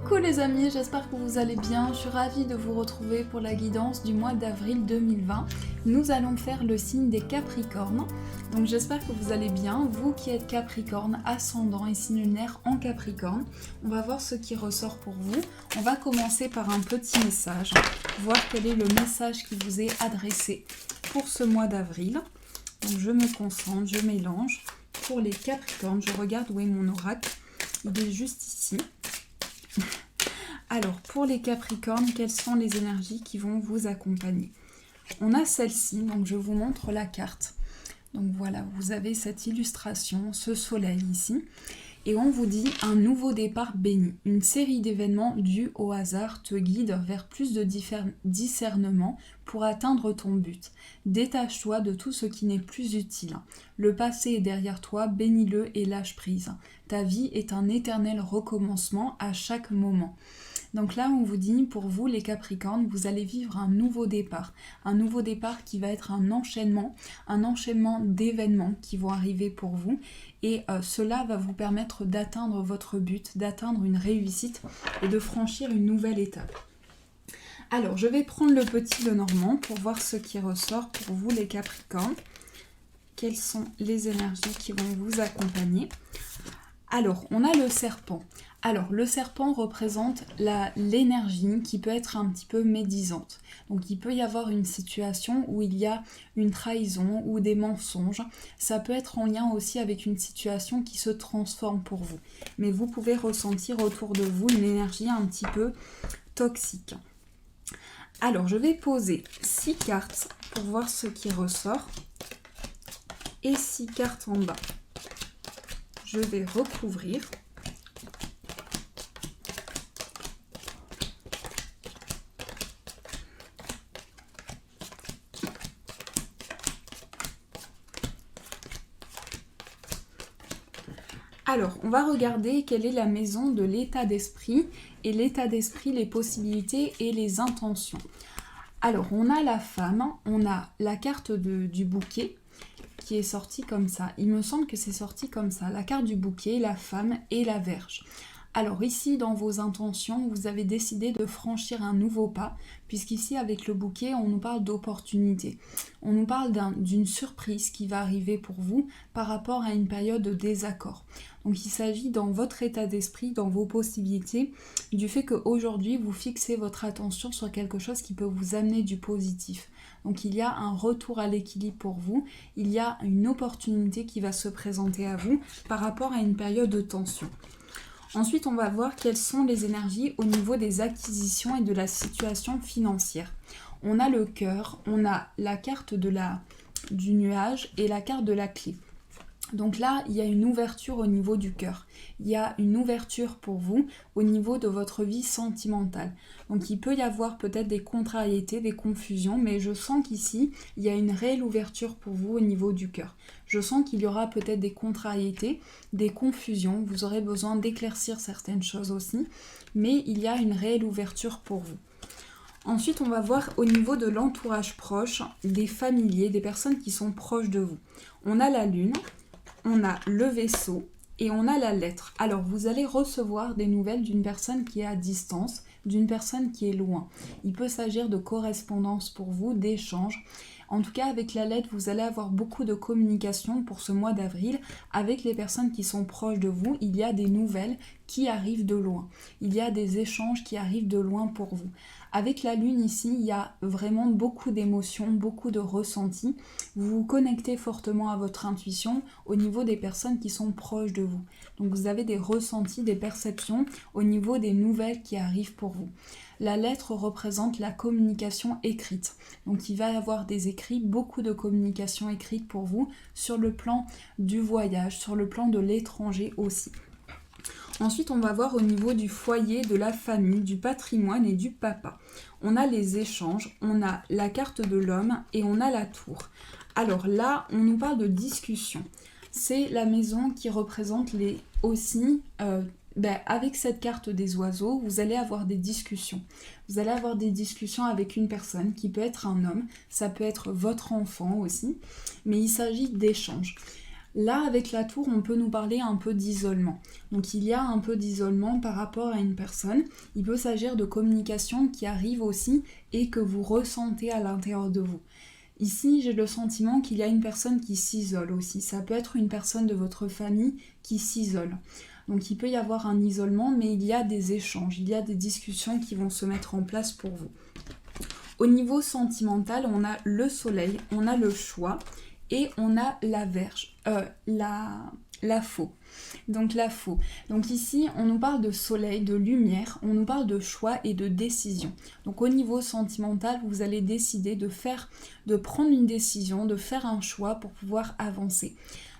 Coucou les amis, j'espère que vous allez bien. Je suis ravie de vous retrouver pour la guidance du mois d'avril 2020. Nous allons faire le signe des Capricornes. Donc j'espère que vous allez bien. Vous qui êtes Capricorne, ascendant et signe lunaire en Capricorne, on va voir ce qui ressort pour vous. On va commencer par un petit message, voir quel est le message qui vous est adressé pour ce mois d'avril. Donc je me concentre, je mélange. Pour les Capricornes, je regarde où est mon oracle. Il est juste ici. Alors, pour les Capricornes, quelles sont les énergies qui vont vous accompagner? On a celle-ci, donc je vous montre la carte. Donc voilà, vous avez cette illustration, ce soleil ici. Et on vous dit un nouveau départ béni. Une série d'événements dus au hasard te guide vers plus de discernement pour atteindre ton but. Détache-toi de tout ce qui n'est plus utile. Le passé est derrière toi, bénis-le et lâche prise. Ta vie est un éternel recommencement à chaque moment. Donc là, on vous dit, pour vous les Capricornes, vous allez vivre un nouveau départ qui va être un enchaînement d'événements qui vont arriver pour vous. Et cela va vous permettre d'atteindre votre but, d'atteindre une réussite et de franchir une nouvelle étape. Alors, je vais prendre le petit Lenormand pour voir ce qui ressort pour vous les Capricornes. Quelles sont les énergies qui vont vous accompagner? Alors, on a le serpent. Alors, le serpent représente l'énergie qui peut être un petit peu médisante. Donc, il peut y avoir une situation où il y a une trahison ou des mensonges. Ça peut être en lien aussi avec une situation qui se transforme pour vous. Mais vous pouvez ressentir autour de vous une énergie un petit peu toxique. Alors, je vais poser 6 cartes pour voir ce qui ressort. Et 6 cartes en bas. Je vais recouvrir. Alors, on va regarder quelle est la maison de l'état d'esprit, et l'état d'esprit, les possibilités et les intentions. Alors, on a la femme, on a la carte du bouquet qui est sortie comme ça. Il me semble que c'est sorti comme ça, la carte du bouquet, la femme et la Vierge. Alors ici, dans vos intentions, vous avez décidé de franchir un nouveau pas, puisqu'ici, avec le bouquet, on nous parle d'opportunité. On nous parle d'une surprise qui va arriver pour vous par rapport à une période de désaccord. Donc il s'agit dans votre état d'esprit, dans vos possibilités, du fait qu'aujourd'hui, vous fixez votre attention sur quelque chose qui peut vous amener du positif. Donc il y a un retour à l'équilibre pour vous, il y a une opportunité qui va se présenter à vous par rapport à une période de tension. Ensuite, on va voir quelles sont les énergies au niveau des acquisitions et de la situation financière. On a le cœur, on a la carte du nuage et la carte de la clé. Donc là, il y a une ouverture au niveau du cœur. Il y a une ouverture pour vous au niveau de votre vie sentimentale. Donc il peut y avoir peut-être des contrariétés, des confusions, mais je sens qu'ici, il y a une réelle ouverture pour vous au niveau du cœur. Je sens qu'il y aura peut-être des contrariétés, des confusions. Vous aurez besoin d'éclaircir certaines choses aussi, mais il y a une réelle ouverture pour vous. Ensuite, on va voir au niveau de l'entourage proche, des familiers, des personnes qui sont proches de vous. On a la lune. On a le vaisseau et on a la lettre. Alors, vous allez recevoir des nouvelles d'une personne qui est à distance, d'une personne qui est loin. Il peut s'agir de correspondance pour vous, d'échanges. En tout cas, avec la lettre, vous allez avoir beaucoup de communication pour ce mois d'avril avec les personnes qui sont proches de vous. Il y a des nouvelles qui arrivent de loin. Il y a des échanges qui arrivent de loin pour vous. Avec la lune ici, il y a vraiment beaucoup d'émotions, beaucoup de ressentis. Vous vous connectez fortement à votre intuition au niveau des personnes qui sont proches de vous. Donc vous avez des ressentis, des perceptions au niveau des nouvelles qui arrivent pour vous. La lettre représente la communication écrite. Donc il va y avoir des écrits, beaucoup de communication écrite pour vous sur le plan du voyage, sur le plan de l'étranger aussi. Ensuite, on va voir au niveau du foyer, de la famille, du patrimoine et du papa. On a les échanges, on a la carte de l'homme et on a la tour. Alors là, on nous parle de discussion. C'est la maison qui représente avec cette carte des oiseaux, vous allez avoir des discussions. Vous allez avoir des discussions avec une personne qui peut être un homme, ça peut être votre enfant aussi, mais il s'agit d'échanges. Là, avec la tour, on peut nous parler un peu d'isolement. Donc il y a un peu d'isolement par rapport à une personne. Il peut s'agir de communication qui arrive aussi et que vous ressentez à l'intérieur de vous. Ici, j'ai le sentiment qu'il y a une personne qui s'isole aussi. Ça peut être une personne de votre famille qui s'isole. Donc il peut y avoir un isolement, mais il y a des échanges, il y a des discussions qui vont se mettre en place pour vous. Au niveau sentimental, on a le soleil, on a le choix et on a la Vierge, la faux. Donc la faux. Donc ici, on nous parle de soleil, de lumière, on nous parle de choix et de décision. Donc au niveau sentimental, vous allez décider de prendre une décision, de faire un choix pour pouvoir avancer.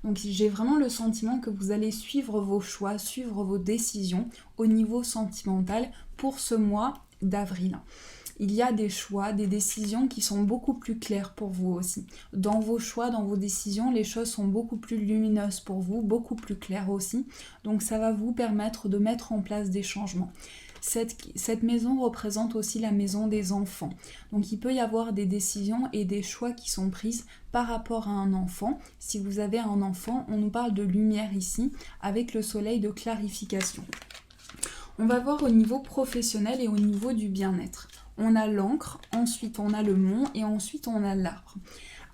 Donc j'ai vraiment le sentiment que vous allez suivre vos choix, suivre vos décisions au niveau sentimental pour ce mois d'avril. Il y a des choix, des décisions qui sont beaucoup plus claires pour vous aussi. Dans vos choix, dans vos décisions, les choses sont beaucoup plus lumineuses pour vous, beaucoup plus claires aussi. Donc ça va vous permettre de mettre en place des changements. Cette maison représente aussi la maison des enfants. Donc il peut y avoir des décisions et des choix qui sont prises par rapport à un enfant. Si vous avez un enfant, on nous parle de lumière ici, avec le soleil de clarification. On va voir au niveau professionnel et au niveau du bien-être. On a l'encre, ensuite on a le mont et ensuite on a l'arbre.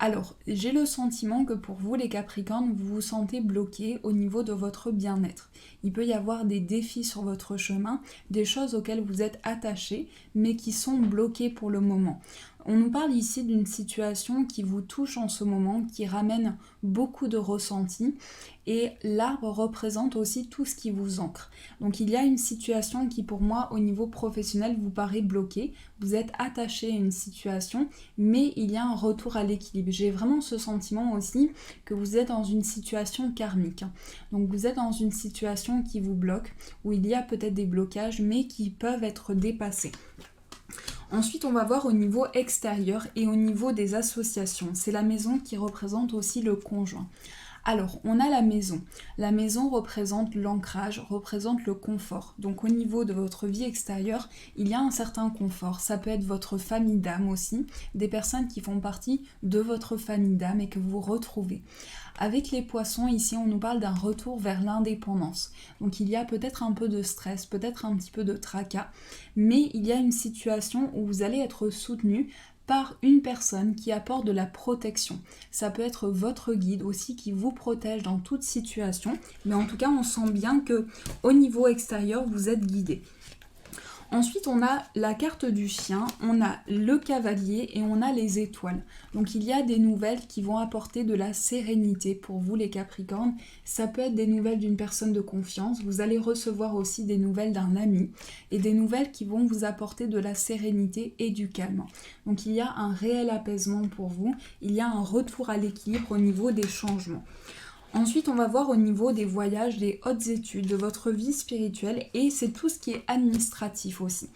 Alors, j'ai le sentiment que pour vous les Capricornes, vous vous sentez bloqué au niveau de votre bien-être. Il peut y avoir des défis sur votre chemin, des choses auxquelles vous êtes attachés, mais qui sont bloquées pour le moment. On nous parle ici d'une situation qui vous touche en ce moment, qui ramène beaucoup de ressentis, et l'arbre représente aussi tout ce qui vous ancre. Donc il y a une situation qui pour moi au niveau professionnel vous paraît bloquée, vous êtes attaché à une situation, mais il y a un retour à l'équilibre. J'ai vraiment ce sentiment aussi que vous êtes dans une situation karmique. Donc vous êtes dans une situation qui vous bloque, où il y a peut-être des blocages, mais qui peuvent être dépassés. Ensuite, on va voir au niveau extérieur et au niveau des associations. C'est la maison qui représente aussi le conjoint. Alors, on a la maison. La maison représente l'ancrage, représente le confort. Donc, au niveau de votre vie extérieure, il y a un certain confort. Ça peut être votre famille d'âme aussi, des personnes qui font partie de votre famille d'âme et que vous retrouvez. Avec les poissons, ici, on nous parle d'un retour vers l'indépendance. Donc, il y a peut-être un peu de stress, peut-être un petit peu de tracas, mais il y a une situation où vous allez être soutenu par une personne qui apporte de la protection. Ça peut être votre guide aussi qui vous protège dans toute situation, mais en tout cas, on sent bien que au niveau extérieur, vous êtes guidé. Ensuite, on a la carte du chien, on a le cavalier et on a les étoiles. Donc il y a des nouvelles qui vont apporter de la sérénité pour vous les Capricornes. Ça peut être des nouvelles d'une personne de confiance. Vous allez recevoir aussi des nouvelles d'un ami et des nouvelles qui vont vous apporter de la sérénité et du calme. Donc il y a un réel apaisement pour vous. Il y a un retour à l'équilibre au niveau des changements. Ensuite, on va voir au niveau des voyages, des hautes études, de votre vie spirituelle et c'est tout ce qui est administratif aussi.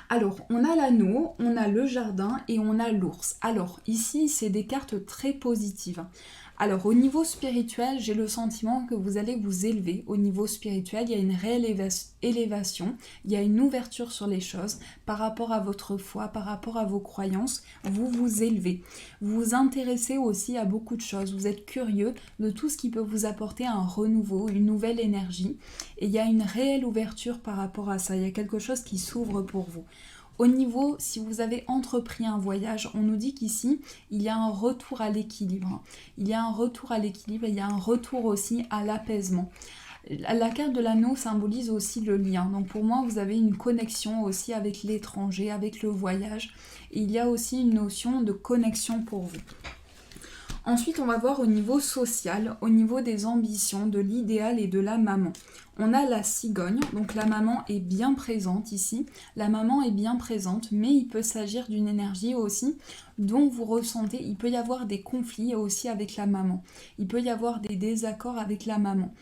Alors, on a l'anneau, on a le jardin et on a l'ours. Alors, ici, c'est des cartes très positives. Alors, au niveau spirituel, j'ai le sentiment que vous allez vous élever. Au niveau spirituel, il y a une réelle élévation, il y a une ouverture sur les choses par rapport à votre foi, par rapport à vos croyances. Vous vous élevez. Vous vous intéressez aussi à beaucoup de choses. Vous êtes curieux de tout ce qui peut vous apporter un renouveau, une nouvelle énergie. Et il y a une réelle ouverture par rapport à ça. Il y a quelque chose qui s'ouvre pour vous. Au niveau, si vous avez entrepris un voyage, on nous dit qu'ici, il y a un retour à l'équilibre. Il y a un retour à l'équilibre et il y a un retour aussi à l'apaisement. La carte de l'anneau symbolise aussi le lien. Donc pour moi, vous avez une connexion aussi avec l'étranger, avec le voyage. Et il y a aussi une notion de connexion pour vous. Ensuite, on va voir au niveau social, au niveau des ambitions, de l'idéal et de la maman. On a la cigogne, donc la maman est bien présente ici. La maman est bien présente, mais il peut s'agir d'une énergie aussi dont vous ressentez, il peut y avoir des conflits aussi avec la maman. Il peut y avoir des désaccords avec la maman.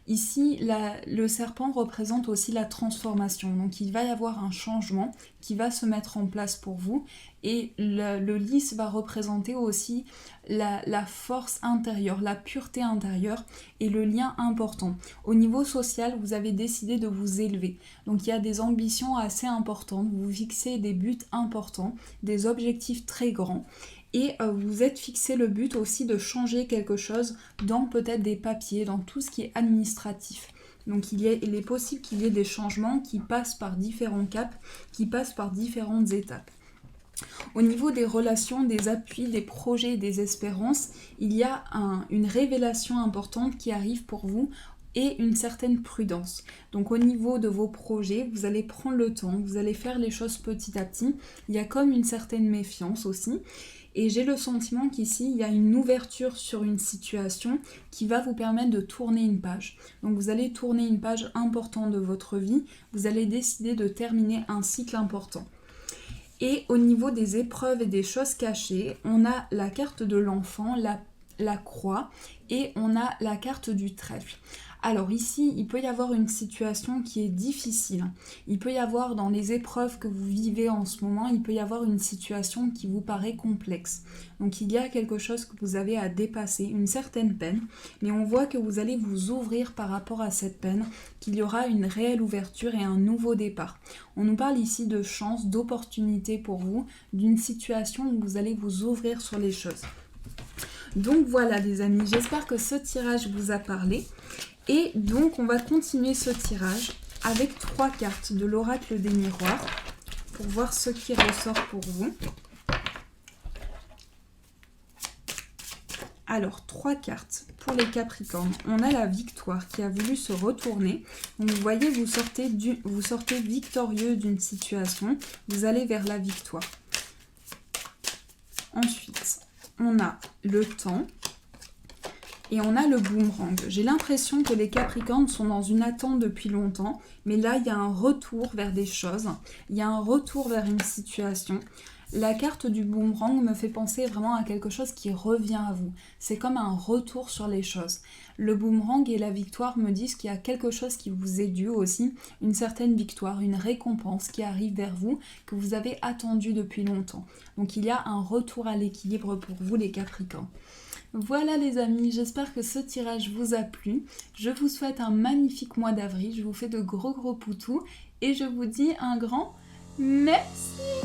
Ici, le serpent représente aussi la transformation. Donc, il va y avoir un changement qui va se mettre en place pour vous. Et le lys va représenter aussi la force intérieure, la pureté intérieure et le lien important. Au niveau social, vous avez décidé de vous élever. Donc, il y a des ambitions assez importantes. Vous fixez des buts importants, des objectifs très grands. et vous êtes fixé le but aussi de changer quelque chose dans peut-être des papiers, dans tout ce qui est administratif. Donc il est possible qu'il y ait des changements qui passent par différents caps, qui passent par différentes étapes. Au niveau des relations, des appuis, des projets, des espérances, il y a une révélation importante qui arrive pour vous et une certaine prudence. Donc au niveau de vos projets, vous allez prendre le temps, vous allez faire les choses petit à petit. Il y a comme une certaine méfiance aussi. Et j'ai le sentiment qu'ici, il y a une ouverture sur une situation qui va vous permettre de tourner une page. Donc vous allez tourner une page importante de votre vie, vous allez décider de terminer un cycle important. Et au niveau des épreuves et des choses cachées, on a la carte de l'enfant, la croix, et on a la carte du trèfle. Alors ici, il peut y avoir une situation qui est difficile. Il peut y avoir dans les épreuves que vous vivez en ce moment, il peut y avoir une situation qui vous paraît complexe. Donc il y a quelque chose que vous avez à dépasser, une certaine peine, mais on voit que vous allez vous ouvrir par rapport à cette peine, qu'il y aura une réelle ouverture et un nouveau départ. On nous parle ici de chance, d'opportunité pour vous, d'une situation où vous allez vous ouvrir sur les choses. Donc voilà les amis, j'espère que ce tirage vous a parlé. Et donc on va continuer ce tirage avec 3 cartes de l'oracle des miroirs pour voir ce qui ressort pour vous. Alors 3 cartes pour les Capricornes. On a la victoire qui a voulu se retourner. Donc vous voyez, vous sortez victorieux d'une situation. Vous allez vers la victoire. Ensuite, on a le temps. Et on a le boomerang. J'ai l'impression que les Capricornes sont dans une attente depuis longtemps, mais là, il y a un retour vers des choses, il y a un retour vers une situation. La carte du boomerang me fait penser vraiment à quelque chose qui revient à vous. C'est comme un retour sur les choses. Le boomerang et la victoire me disent qu'il y a quelque chose qui vous est dû aussi, une certaine victoire, une récompense qui arrive vers vous, que vous avez attendu depuis longtemps. Donc il y a un retour à l'équilibre pour vous les Capricornes. Voilà les amis, j'espère que ce tirage vous a plu. Je vous souhaite un magnifique mois d'avril, je vous fais de gros poutous et je vous dis un grand merci.